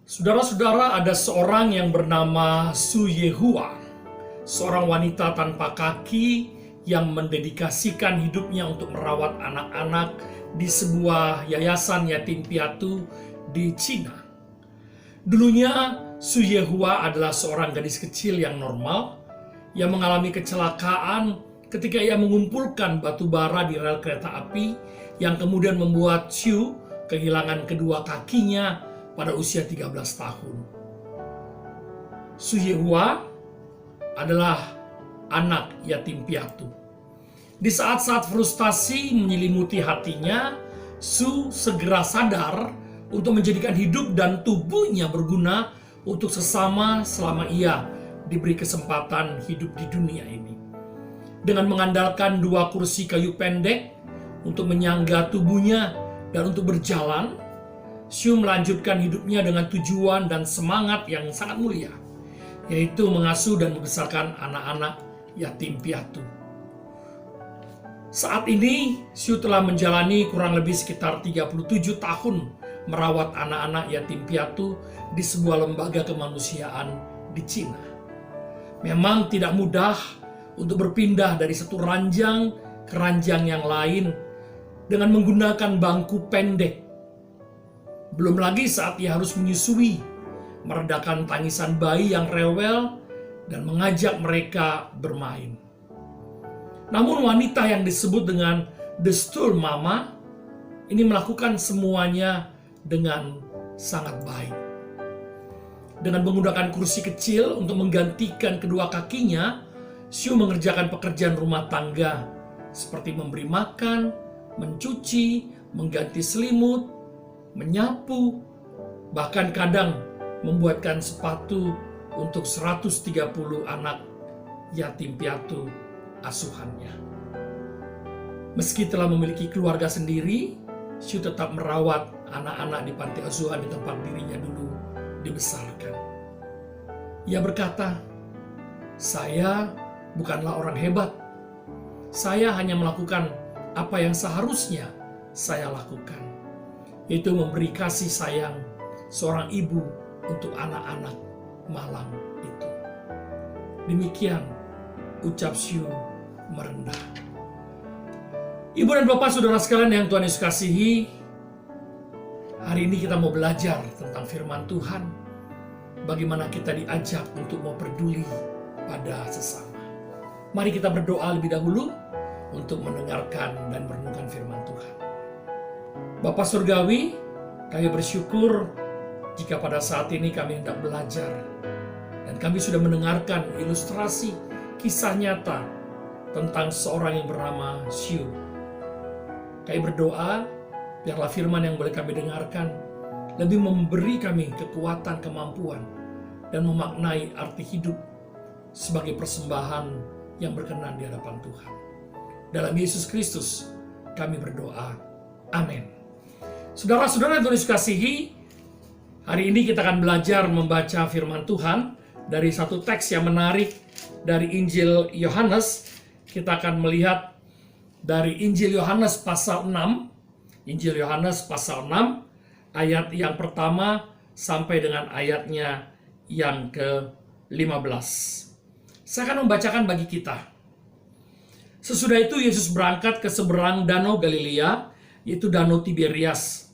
Saudara-saudara, ada seorang yang bernama Su Yehua, seorang wanita tanpa kaki yang mendedikasikan hidupnya untuk merawat anak-anak di sebuah yayasan yatim piatu di Cina. Dulunya, Su Yehua adalah seorang gadis kecil yang normal yang mengalami kecelakaan ketika ia mengumpulkan batu bara di rel kereta api yang kemudian membuat Su kehilangan kedua kakinya pada usia 13 tahun. Su Yehua adalah anak yatim piatu. Di saat-saat frustasi menyelimuti hatinya, Su segera sadar untuk menjadikan hidup dan tubuhnya berguna untuk sesama selama ia diberi kesempatan hidup di dunia ini. Dengan mengandalkan 2 kursi kayu pendek untuk menyangga tubuhnya dan untuk berjalan, Su melanjutkan hidupnya dengan tujuan dan semangat yang sangat mulia, yaitu mengasuh dan membesarkan anak-anak yatim piatu. Saat ini, Su telah menjalani kurang lebih sekitar 37 tahun merawat anak-anak yatim piatu di sebuah lembaga kemanusiaan di Cina. Memang tidak mudah untuk berpindah dari satu ranjang ke ranjang yang lain dengan menggunakan bangku pendek. Belum lagi saat ia harus menyusui, meredakan tangisan bayi yang rewel, dan mengajak mereka bermain. Namun wanita yang disebut dengan The Stool Mama ini melakukan semuanya dengan sangat baik. Dengan menggunakan kursi kecil untuk menggantikan kedua kakinya, Su mengerjakan pekerjaan rumah tangga seperti memberi makan, mencuci, mengganti selimut, menyapu, bahkan kadang membuatkan sepatu untuk 130 anak yatim piatu asuhannya. Meski telah memiliki keluarga sendiri, Su tetap merawat anak-anak di panti asuhan di tempat dirinya dulu dibesarkan. Ia berkata, "Saya bukanlah orang hebat. Saya hanya melakukan apa yang seharusnya saya lakukan, yaitu memberi kasih sayang seorang ibu untuk anak-anak malang itu." Demikian ucap Su merendah. Ibu dan bapak saudara sekalian yang Tuhan Yesus kasihi, hari ini kita mau belajar tentang firman Tuhan. Bagaimana kita diajak untuk mau peduli pada sesama. Mari kita berdoa lebih dahulu untuk mendengarkan dan merenungkan firman Tuhan. Bapa Surgawi, kami bersyukur jika pada saat ini kami hendak belajar dan kami sudah mendengarkan ilustrasi kisah nyata tentang seorang yang bernama Su. Kami berdoa biarlah firman yang boleh kami dengarkan lebih memberi kami kekuatan, kemampuan, dan memaknai arti hidup sebagai persembahan yang berkenan di hadapan Tuhan. Dalam Yesus Kristus kami berdoa. Amin. Saudara-saudara yang Tuhan Yesus kasihi, hari ini kita akan belajar membaca firman Tuhan dari satu teks yang menarik dari Injil Yohanes. Kita akan melihat dari Injil Yohanes pasal 6, Injil Yohanes pasal 6, ayat yang pertama sampai dengan ayatnya yang ke-15. Saya akan membacakan bagi kita. Sesudah itu Yesus berangkat ke seberang danau Galilea, yaitu danau Tiberias.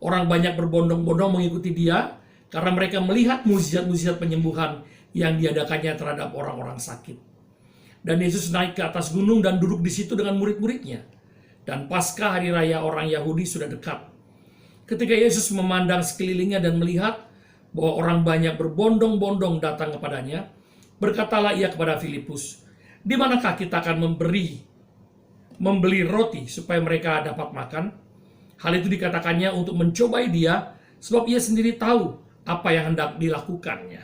Orang banyak berbondong-bondong mengikuti dia karena mereka melihat mukjizat-mukjizat penyembuhan yang diadakannya terhadap orang-orang sakit. Dan Yesus naik ke atas gunung dan duduk di situ dengan murid-muridnya. Dan Paskah hari raya orang Yahudi sudah dekat. Ketika Yesus memandang sekelilingnya dan melihat bahwa orang banyak berbondong-bondong datang kepadanya, berkatalah ia kepada Filipus, "Di manakah kita akan membeli roti supaya mereka dapat makan?" Hal itu dikatakannya untuk mencobai dia, sebab ia sendiri tahu apa yang hendak dilakukannya.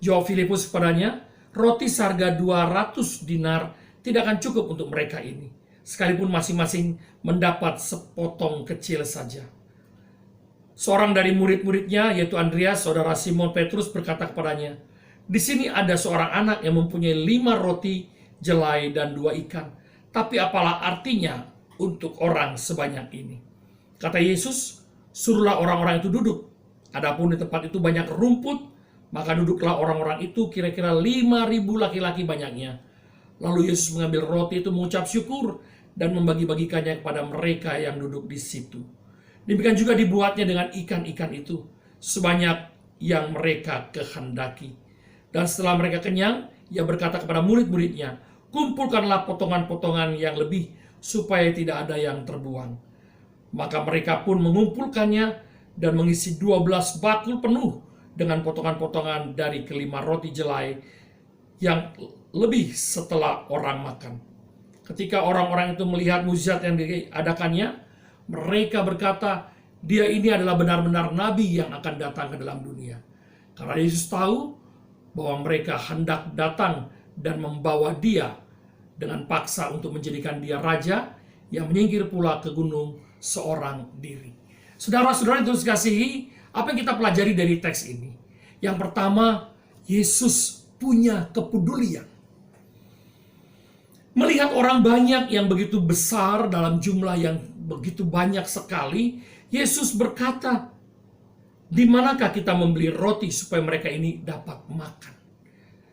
Jawab Filipus kepadanya, "Roti seharga 200 dinar tidak akan cukup untuk mereka ini, sekalipun masing-masing mendapat sepotong kecil saja." Seorang dari murid-muridnya, yaitu Andreas, saudara Simon Petrus, berkata kepadanya, "Di sini ada seorang anak yang mempunyai 5 roti jelai dan 2 ikan. Tapi apalah artinya untuk orang sebanyak ini?" Kata Yesus, "Suruhlah orang-orang itu duduk." Adapun di tempat itu banyak rumput, maka duduklah orang-orang itu kira-kira 5.000 laki-laki banyaknya. Lalu Yesus mengambil roti itu, mengucap syukur dan membagi-bagikannya kepada mereka yang duduk di situ. Demikian juga dibuatnya dengan ikan-ikan itu, sebanyak yang mereka kehendaki. Dan setelah mereka kenyang, ia berkata kepada murid-muridnya, kumpulkanlah potongan-potongan yang lebih, supaya tidak ada yang terbuang. Maka mereka pun mengumpulkannya dan mengisi 12 bakul penuh dengan potongan-potongan dari kelima roti jelai yang lebih setelah orang makan. Ketika orang-orang itu melihat mukjizat yang diadakannya, mereka berkata, dia ini adalah benar-benar nabi yang akan datang ke dalam dunia. Karena Yesus tahu bahwa mereka hendak datang dan membawa dia dengan paksa untuk menjadikan dia raja, yang menyingkir pula ke gunung seorang diri. Saudara-saudara yang dikasihi, apa yang kita pelajari dari teks ini? Yang pertama, Yesus punya kepedulian. Melihat orang banyak yang begitu besar dalam jumlah yang begitu banyak sekali, Yesus berkata, di manakah kita membeli roti supaya mereka ini dapat makan?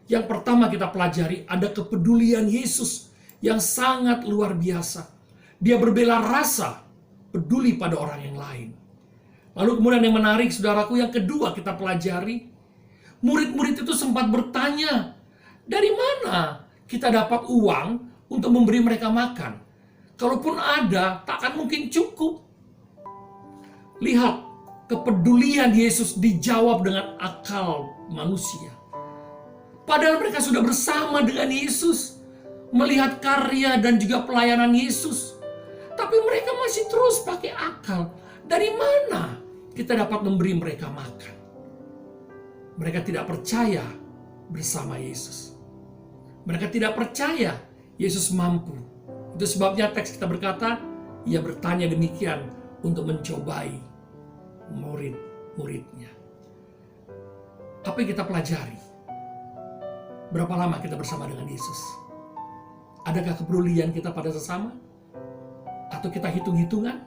Yang pertama kita pelajari, ada kepedulian Yesus yang sangat luar biasa. Dia berbela rasa peduli pada orang yang lain. Lalu kemudian yang menarik, saudaraku, yang kedua kita pelajari, murid-murid itu sempat bertanya, dari mana kita dapat uang untuk memberi mereka makan? Kalaupun ada, tak akan mungkin cukup. Lihat, kepedulian Yesus dijawab dengan akal manusia. Padahal mereka sudah bersama dengan Yesus, melihat karya dan juga pelayanan Yesus. Tapi mereka masih terus pakai akal. Dari mana kita dapat memberi mereka makan? Mereka tidak percaya bersama Yesus. Mereka tidak percaya Yesus mampu. Itu sebabnya teks kita berkata, ia bertanya demikian untuk mencobai murid-muridnya. Apa yang kita pelajari? Berapa lama kita bersama dengan Yesus? Adakah kepedulian kita pada sesama? Atau kita hitung-hitungan?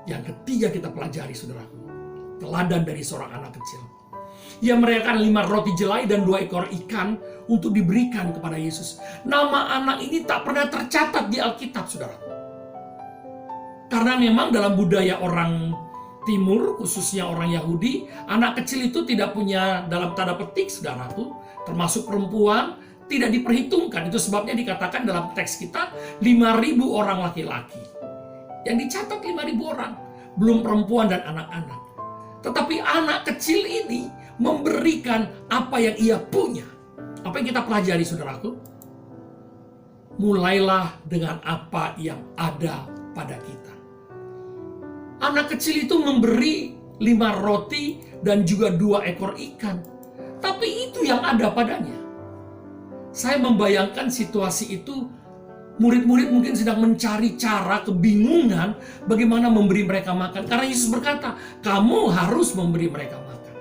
Yang ketiga kita pelajari, saudaraku, teladan dari seorang anak kecil. Ia merelakan 5 roti jelai dan 2 ekor ikan untuk diberikan kepada Yesus. Nama anak ini tak pernah tercatat di Alkitab, saudaraku. Karena memang dalam budaya orang Timur, khususnya orang Yahudi, anak kecil itu tidak punya, dalam tanda petik, saudaraku, termasuk perempuan, tidak diperhitungkan. Itu sebabnya dikatakan dalam teks kita 5.000 orang laki-laki. Yang dicatat 5.000 orang, belum perempuan dan anak-anak. Tetapi anak kecil ini memberikan apa yang ia punya. Apa yang kita pelajari, saudaraku? Mulailah dengan apa yang ada pada kita. Anak kecil itu memberi 5 roti dan juga 2 ekor ikan. Tapi itu yang ada padanya. Saya membayangkan situasi itu, murid-murid mungkin sedang mencari cara, kebingungan bagaimana memberi mereka makan. Karena Yesus berkata, kamu harus memberi mereka makan.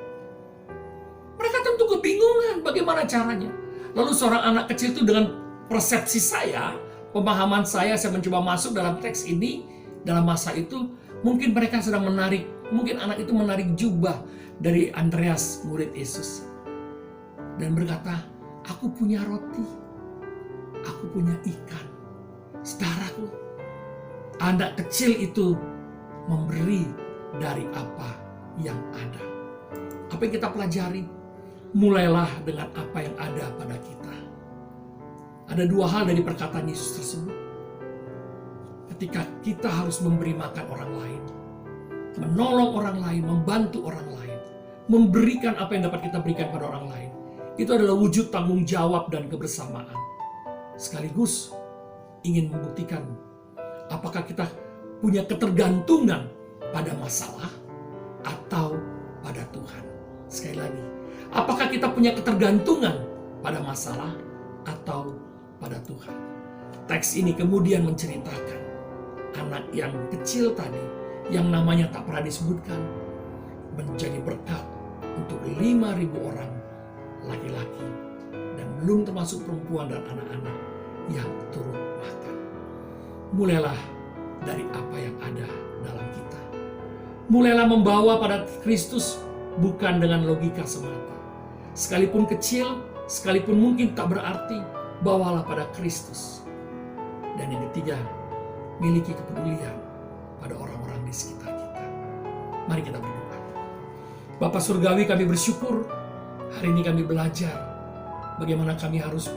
Mereka tentu kebingungan bagaimana caranya. Lalu seorang anak kecil itu dengan persepsi saya, pemahaman saya mencoba masuk dalam teks ini, dalam masa itu, mungkin mereka sedang menarik, mungkin anak itu menarik jubah dari Andreas, murid Yesus. Dan berkata, aku punya roti, aku punya ikan. Saudaraku, anak kecil itu memberi dari apa yang ada. Apa yang kita pelajari? Mulailah dengan apa yang ada pada kita. Ada 2 hal dari perkataan Yesus tersebut. Ketika kita harus memberi makan orang lain, menolong orang lain, membantu orang lain, memberikan apa yang dapat kita berikan pada orang lain, itu adalah wujud tanggung jawab dan kebersamaan. Sekaligus ingin membuktikan apakah kita punya ketergantungan pada masalah atau pada Tuhan. Sekali lagi, apakah kita punya ketergantungan pada masalah atau pada Tuhan? Teks ini kemudian menceritakan anak yang kecil tadi, yang namanya tak pernah disebutkan, menjadi berkat untuk 5.000 orang laki-laki, dan belum termasuk perempuan dan anak-anak yang turut makan. Mulailah dari apa yang ada dalam kita. Mulailah membawa pada Kristus bukan dengan logika semata. Sekalipun kecil, sekalipun mungkin tak berarti, bawalah pada Kristus. Dan yang ketiga, miliki kepedulian pada orang-orang di sekitar kita. Mari kita berdoa. Bapa Surgawi, kami bersyukur hari ini kami belajar bagaimana kami harus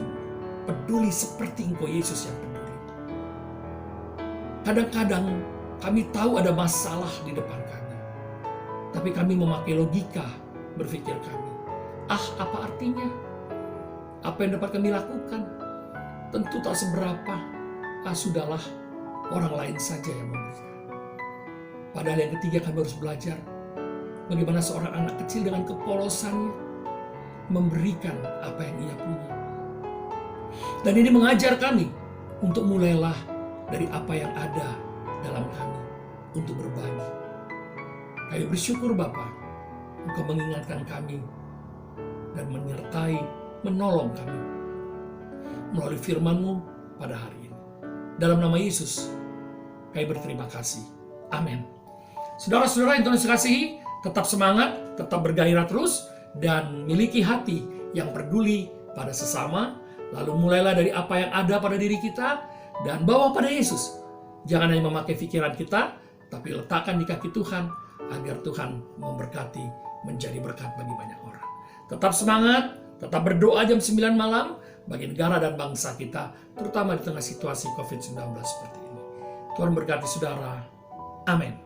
peduli seperti Engkau Yesus yang peduli. Kadang-kadang kami tahu ada masalah di depan kami, tapi kami memakai logika berpikir kami. Apa artinya? Apa yang dapat kami lakukan? Tentu tak seberapa. Sudahlah, orang lain saja yang memberikan. Padahal yang ketiga kami harus belajar bagaimana seorang anak kecil dengan kepolosannya memberikan apa yang ia punya. Dan ini mengajar kami untuk mulailah dari apa yang ada dalam kami untuk berbagi. Kami bersyukur Bapa, Engkau mengingatkan kami dan menyertai, menolong kami melalui firman-Mu pada hari ini. Dalam nama Yesus, kami berterima kasih. Amin. Saudara-saudara yang Tuhan kasihi, tetap semangat, tetap bergairah terus, dan miliki hati yang peduli pada sesama. Lalu mulailah dari apa yang ada pada diri kita, dan bawa pada Yesus. Jangan hanya memakai pikiran kita, tapi letakkan di kaki Tuhan, agar Tuhan memberkati, menjadi berkat bagi banyak orang. Tetap semangat, tetap berdoa jam 9 malam, bagi negara dan bangsa kita, terutama di tengah situasi COVID-19 seperti ini. Tuhan berkati saudara. Amin.